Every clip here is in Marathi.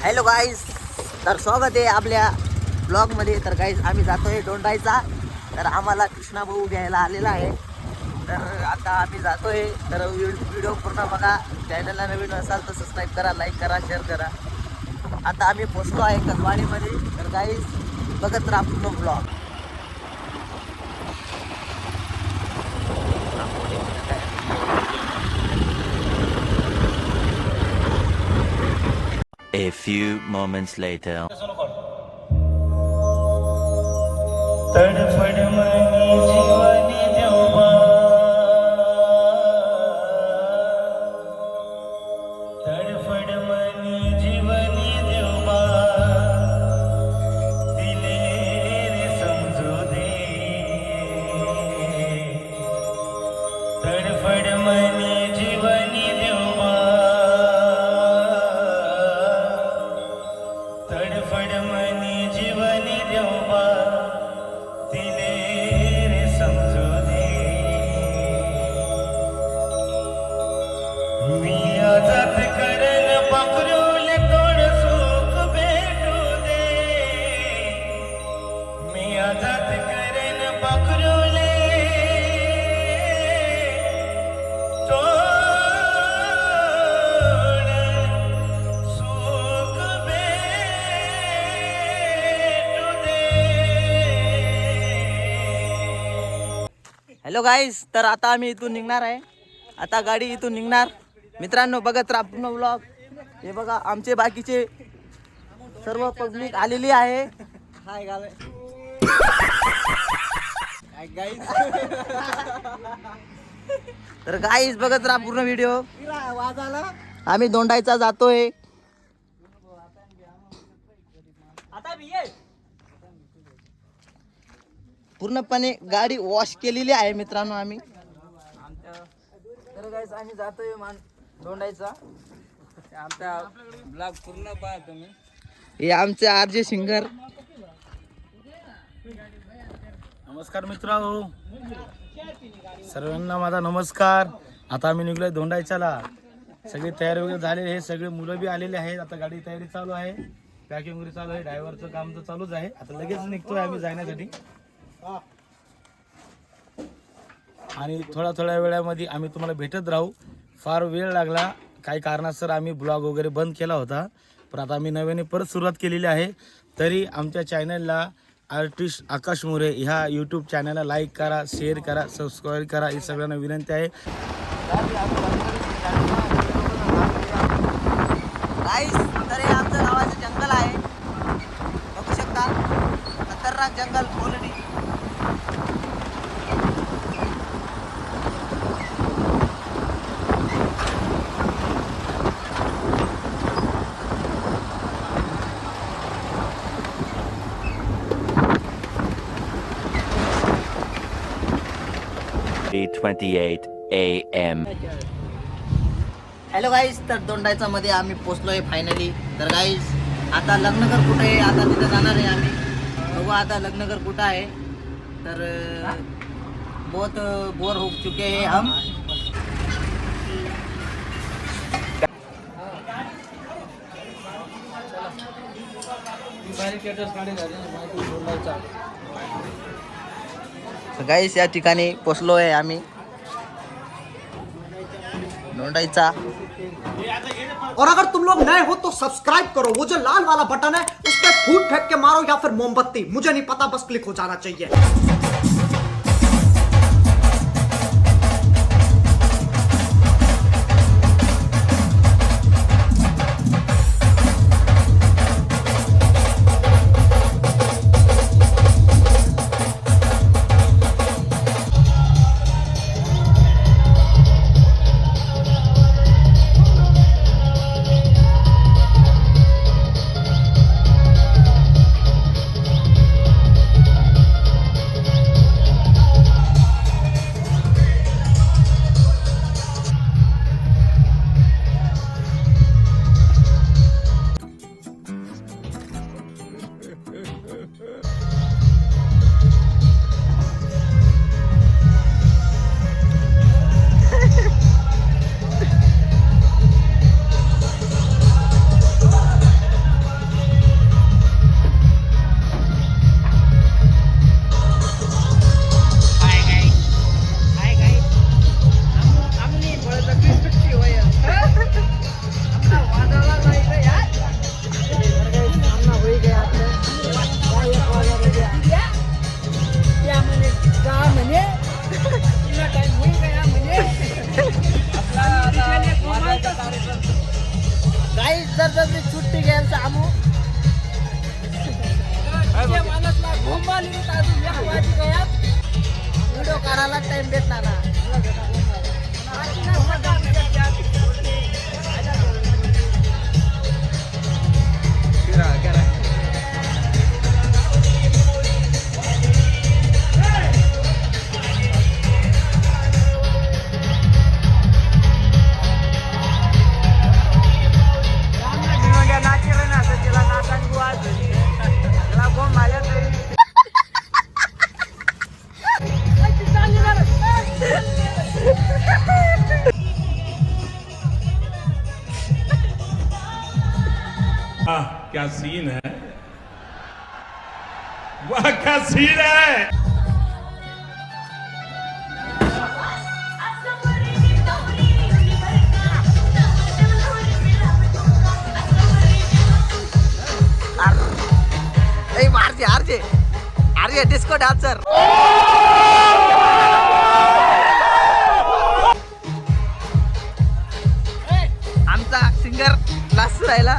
हॅलो गाईज, तर स्वागत आहे आपल्या ब्लॉगमध्ये. तर गाईज आम्ही जातोय दोंडाईचा. तर आम्हाला कृष्णा भाऊ घ्यायला आलेला आहे. तर आता आम्ही जातोय. तर व्हिडिओ पूर्ण बघा. चॅनलला नवीन असाल तर सबस्क्राईब करा, लाईक करा, शेअर करा. आता आम्ही पोचलो आहे कसवाडीमध्ये. तर गाईज बघत राहा पूर्ण blog. A few moments later. तडफड मनी जीवनी देवा, तडफड मनी जीवनी देवा, दिले रे समजू दे. तडफड मनी जीवनी देवा, तडफड मनी जीवनी देवा, दिले रे समजू दे. मी आजात करण पाखरूले तोड सुख भेटू दे. मी आजात करण पाखरूले तोड सुख भेटू दे. हॅलो गाईज, तर आता आम्ही इथून निघणार आहे. आता गाडी इथून निघणार. मित्रांनो बघत राहा पूर्ण ब्लॉग. हे बघा आमचे बाकीचे सर्व पब्लिक आलेली आहे. हाय तर गाईज बघत राहा पूर्ण व्हिडिओ. आम्ही दोंडाईचा जातोय. पूर्णपणे गाडी वॉश केलेली आहे मित्रांनो आम्ही. तर गाईज आम्ही जातोय दोंडाईचा. आमचा ब्लॉग पूर्ण पहा तुम्ही. हे आमचे आरजे सिंगर. नमस्कार मित्रांनो, सर्वांना माझा नमस्कार. आता आम्ही निघलोय दोंडाईच्याला. सगळी तयारी वगैरे झालेली आहे. सगळे मुलं बी आलेले आहेत. आता गाडी तयारी चालू आहे, पॅकिंग वगैरे चालू आहे. ड्रायव्हरचं काम तर चालूच आहे. आता लगेच निघतोय आम्ही जाण्यासाठी. आणि थोड्या वेळामध्ये आम्ही तुम्हाला भेटत राहू. फार वेळ लागला, काही कारणास्तव आम्ही ब्लॉग वगैरे बंद केला होता, पण आता आम्ही नव्याने परत सुरुवात केलेली आहे. तरी आमच्या चॅनलला आर्टिस्ट आकाश मोरे ह्या यूट्यूब चॅनलला लाईक करा, शेअर करा, सबस्क्राईब करा, ही सगळ्यांना विनंती आहे. गाईस, तर हे आमचं गावाचं जंगल आहे. बघू शकता, खतरनाक जंगल ऑलरेडी. .28 a.m. हॅलो गाईज, तर दोंडाईचा मध्ये आम्ही पोचलोय फायनली. तर गाईज आता लग्नगर कुठे आहे, आता तिथे जाणार आहे आम्ही. बघू आता लग्नगर कुठं आहे. तर बहुत बोर हो चुके हैं हम. गाईस या ठिकाणी पोचलो आहे आम्ही दोंडाईचा. और अगर तुम लोग नए हो तो सब्सक्राइब करो. वो जो लाल वाला बटन है उस पर फूट फेंक के मारो या फिर मोमबत्ती, मुझे नहीं पता, बस क्लिक हो जाना चाहिए. रात्री सुट्टी घ्यायला आमू व्हिडिओ करायला टाइम भेटणार ना. वाह क्या सीन है, वाह क्या सीन है. RJ disco dancer. आमचा सिंगर नाचू राहिला.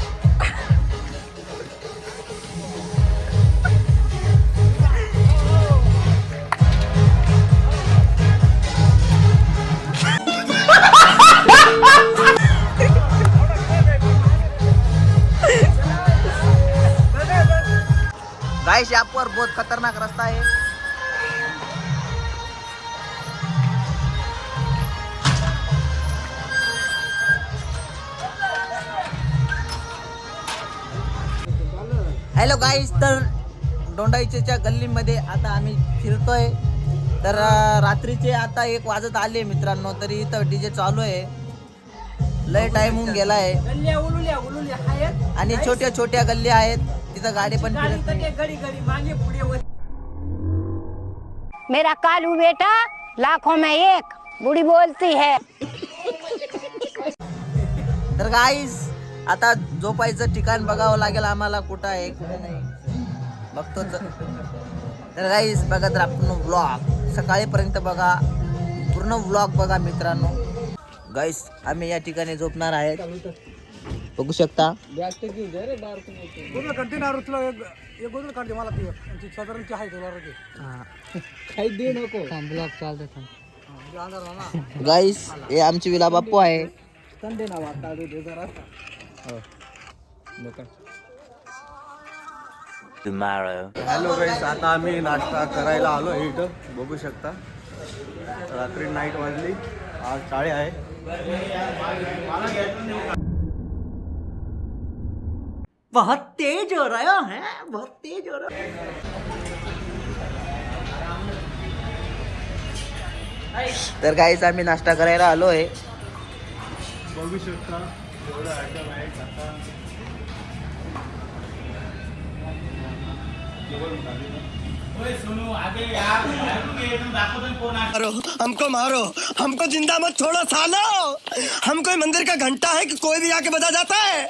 गाइस यहाँ पर बहुत खतरनाक रास्ता है. हॅलो गाईस, तर दोंडाईच्या गल्लीमध्ये आता आम्ही फिरतोय. तर रात्रीचे आता 1 वाजत आले मित्रांनो, तरी इथं डीजे चालू आहे. लय टाइम होऊन गेला आहे आणि छोट्या छोट्या गल्ली आहेत, तिथं गाडी पण फिरत नाही. मेरा कालू बेटा लाखों में एक बुढ़ी बोलती है. तर गाईस आता झोपायचं ठिकाण बघावं लागेल आम्हाला, कुठं आहे कुठं नाही बघतो. तर गाईस बघत राहा पूर्ण व्लॉग, सकाळीपर्यंत बघा, पूर्ण व्लॉग बघा मित्रांनो. गाईस आम्ही या ठिकाणी झोपणार आहेत, बघू शकता. गाईस हे आमचे विला बाप्पू आहे. Tomorrow. हॅलो गाईस, आता आम्ही नाश्ता करायला आलो आहे इथं, बघू शकता. रात्री नाईट वाजली, आज चाळे आहे. बहुत तेज हो रहा है, बहुत तेज हो रहा है. तर गाईस आम्ही नाश्ता करायला आलो आहे. बघू शकता एवढं आयटम आहे. हमको मारो, हमको जिंदा मत छोड़ो सालो. हम कोई मंदिर का घंटा है कि कोई भी आके बजा जाता है.